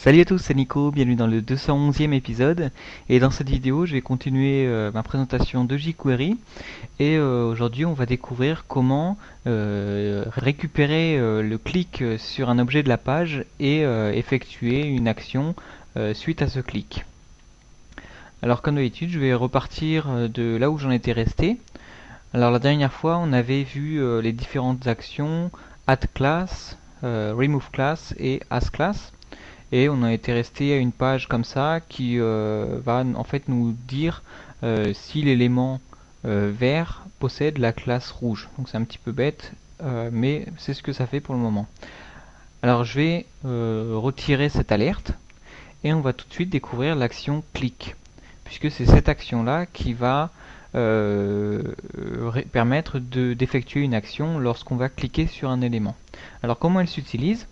Salut à tous, c'est Nico, bienvenue dans le 211e épisode. Et dans cette vidéo, je vais continuer ma présentation de jQuery. Et aujourd'hui, on va découvrir comment récupérer le clic sur un objet de la page et effectuer une action suite à ce clic. Alors comme d'habitude, je vais repartir de là où j'en étais resté. Alors la dernière fois, on avait vu les différentes actions add class, remove class et as class. Et on a été resté à une page comme ça qui va en fait nous dire si l'élément vert possède la classe rouge. Donc c'est un petit peu bête, mais c'est ce que ça fait pour le moment. Alors je vais retirer cette alerte et on va tout de suite découvrir l'action click, puisque c'est cette action là qui va permettre d'effectuer une action lorsqu'on va cliquer sur un élément. Alors comment elle s'utilise?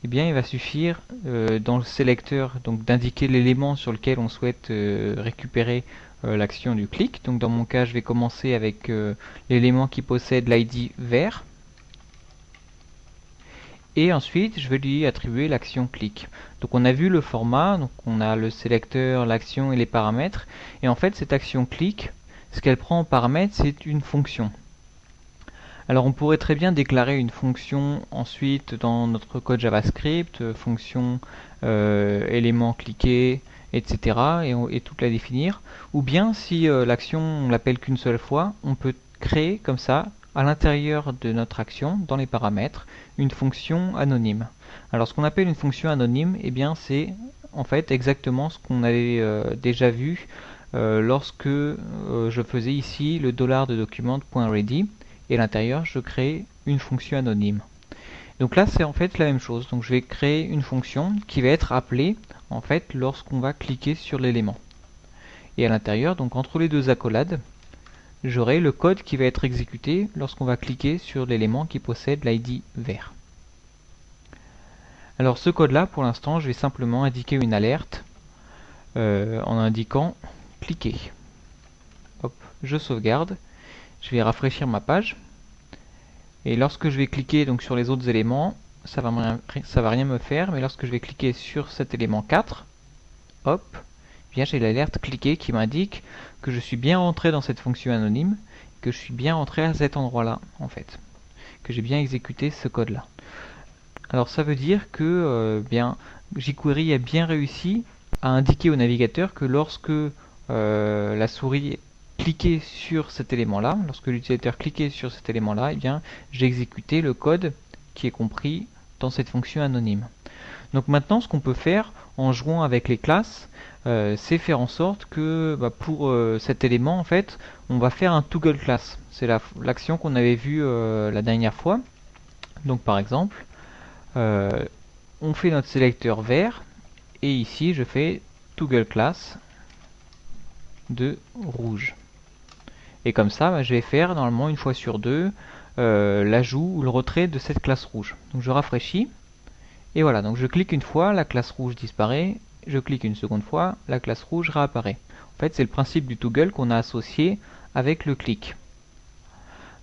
Eh bien, il va suffire dans le sélecteur d'indiquer l'élément sur lequel on souhaite récupérer l'action du clic. Donc dans mon cas, je vais commencer avec l'élément qui possède l'ID vert. Et ensuite, je vais lui attribuer l'action clic. Donc on a vu le format, donc on a le sélecteur, l'action et les paramètres. Et en fait, cette action clic, ce qu'elle prend en paramètre, c'est une fonction. Alors on pourrait très bien déclarer une fonction ensuite dans notre code JavaScript, fonction élément cliqué, etc. et toute la définir. Ou bien si l'action on l'appelle qu'une seule fois, on peut créer comme ça à l'intérieur de notre action, dans les paramètres, une fonction anonyme. Alors ce qu'on appelle une fonction anonyme, eh bien c'est en fait exactement ce qu'on avait déjà vu lorsque je faisais ici le $de document.ready. Et à l'intérieur, je crée une fonction anonyme. Donc là, c'est en fait la même chose. Donc je vais créer une fonction qui va être appelée en fait lorsqu'on va cliquer sur l'élément. Et à l'intérieur, donc entre les deux accolades, j'aurai le code qui va être exécuté lorsqu'on va cliquer sur l'élément qui possède l'ID vert. Alors ce code-là, pour l'instant, je vais simplement indiquer une alerte en indiquant cliquer. Hop, je sauvegarde. Je vais rafraîchir ma page. Et lorsque je vais cliquer donc sur les autres éléments, ça va rien me faire. Mais lorsque je vais cliquer sur cet élément 4, hop, bien j'ai l'alerte cliquer qui m'indique que je suis bien rentré dans cette fonction anonyme, que je suis bien rentré à cet endroit-là, en fait, que j'ai bien exécuté ce code-là. Alors ça veut dire que jQuery a bien réussi à indiquer au navigateur que lorsque la souris cliquer sur cet élément-là, lorsque l'utilisateur cliquait sur cet élément-là, eh bien, j'ai exécuté le code qui est compris dans cette fonction anonyme. Donc maintenant, ce qu'on peut faire en jouant avec les classes, c'est faire en sorte que pour cet élément, en fait, on va faire un toggle class. C'est l'action qu'on avait vue la dernière fois. Donc par exemple, on fait notre sélecteur vert, et ici, je fais toggle class de rouge. Et comme ça, je vais faire normalement une fois sur deux l'ajout ou le retrait de cette classe rouge. Donc je rafraîchis. Et voilà, donc je clique une fois, la classe rouge disparaît. Je clique une seconde fois, la classe rouge réapparaît. En fait, c'est le principe du toggle qu'on a associé avec le clic.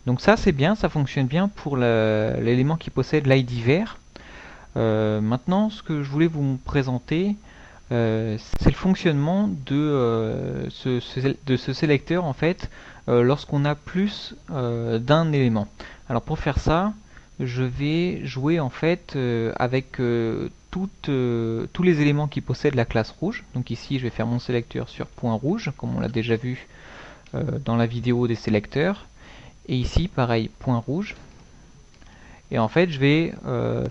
Donc ça, c'est bien, ça fonctionne bien pour l'élément qui possède l'ID vert. Maintenant, ce que je voulais vous présenter, c'est le fonctionnement de ce sélecteur en fait lorsqu'on a plus d'un élément. Alors pour faire ça, je vais jouer en fait avec tous les éléments qui possèdent la classe rouge. Donc ici je vais faire mon sélecteur sur point rouge comme on l'a déjà vu dans la vidéo des sélecteurs. Et ici pareil, point rouge. Et en fait je vais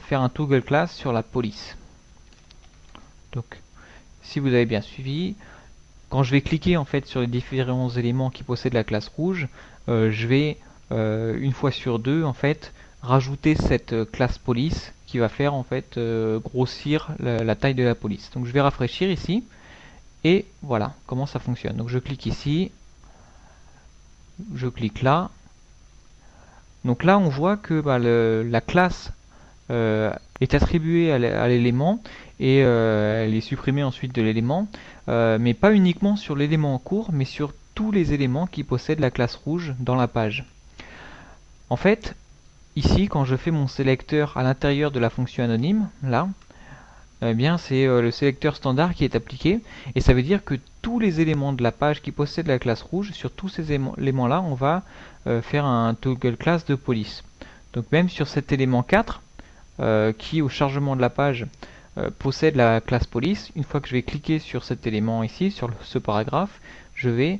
faire un toggle class sur la police. Donc si vous avez bien suivi, quand je vais cliquer en fait sur les différents éléments qui possèdent la classe rouge, je vais une fois sur deux en fait rajouter cette classe police qui va faire en fait grossir la taille de la police. Donc je vais rafraîchir ici et voilà comment ça fonctionne. Donc je clique ici, je clique là. Donc là on voit que la classe est attribuée à l'élément et elle est supprimée ensuite de l'élément, mais pas uniquement sur l'élément en cours, mais sur tous les éléments qui possèdent la classe rouge dans la page. En fait, ici, quand je fais mon sélecteur à l'intérieur de la fonction anonyme, là, eh bien c'est le sélecteur standard qui est appliqué, et ça veut dire que tous les éléments de la page qui possèdent la classe rouge, sur tous ces éléments-là, on va faire un toggle class de police. Donc même sur cet élément 4, qui au chargement de la page possède la classe police, une fois que je vais cliquer sur cet élément ici, sur ce paragraphe, je vais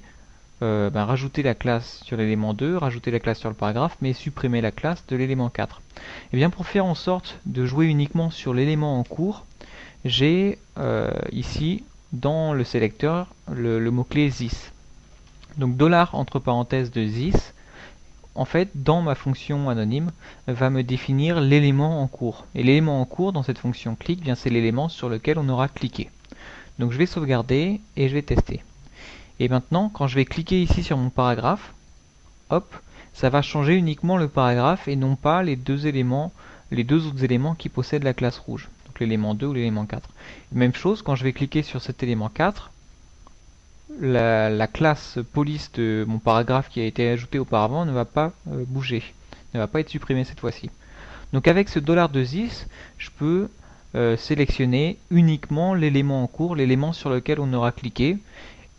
rajouter la classe sur l'élément 2, rajouter la classe sur le paragraphe, mais supprimer la classe de l'élément 4. Et bien pour faire en sorte de jouer uniquement sur l'élément en cours, j'ai ici dans le sélecteur le mot-clé this. Donc $ entre parenthèses de this, en fait, dans ma fonction anonyme, va me définir l'élément en cours. Et l'élément en cours dans cette fonction click, bien c'est l'élément sur lequel on aura cliqué. Donc je vais sauvegarder et je vais tester. Et maintenant, quand je vais cliquer ici sur mon paragraphe, hop, ça va changer uniquement le paragraphe et non pas les deux autres éléments qui possèdent la classe rouge. Donc l'élément 2 ou l'élément 4. Même chose, quand je vais cliquer sur cet élément 4, la classe police de mon paragraphe qui a été ajoutée auparavant ne va pas bouger, ne va pas être supprimée cette fois-ci. Donc avec ce $2this, je peux sélectionner uniquement l'élément en cours, l'élément sur lequel on aura cliqué,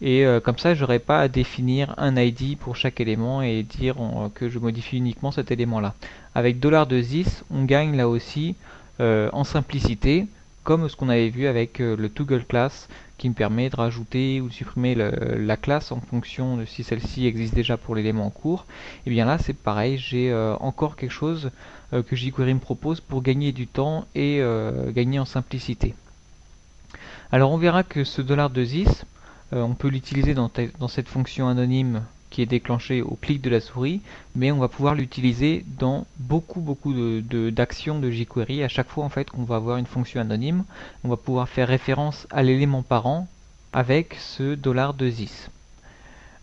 et comme ça j'aurai pas à définir un ID pour chaque élément et dire que je modifie uniquement cet élément là. Avec $2this, on gagne là aussi en simplicité, comme ce qu'on avait vu avec le toggle class qui me permet de rajouter ou de supprimer la classe en fonction de si celle-ci existe déjà pour l'élément en cours. Et bien là c'est pareil, j'ai encore quelque chose que jQuery me propose pour gagner du temps et gagner en simplicité. Alors on verra que ce $2this, on peut l'utiliser dans cette fonction anonyme qui est déclenchée au clic de la souris, mais on va pouvoir l'utiliser dans beaucoup d'actions de jQuery. À chaque fois en fait qu'on va avoir une fonction anonyme, on va pouvoir faire référence à l'élément parent avec ce $2this.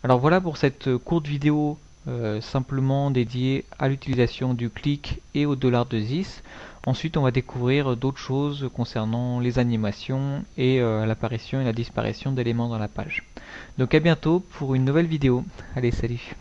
Alors voilà pour cette courte vidéo simplement dédiée à l'utilisation du clic et au $2this. Ensuite on va découvrir d'autres choses concernant les animations et l'apparition et la disparition d'éléments dans la page. Donc à bientôt pour une nouvelle vidéo. Allez, salut!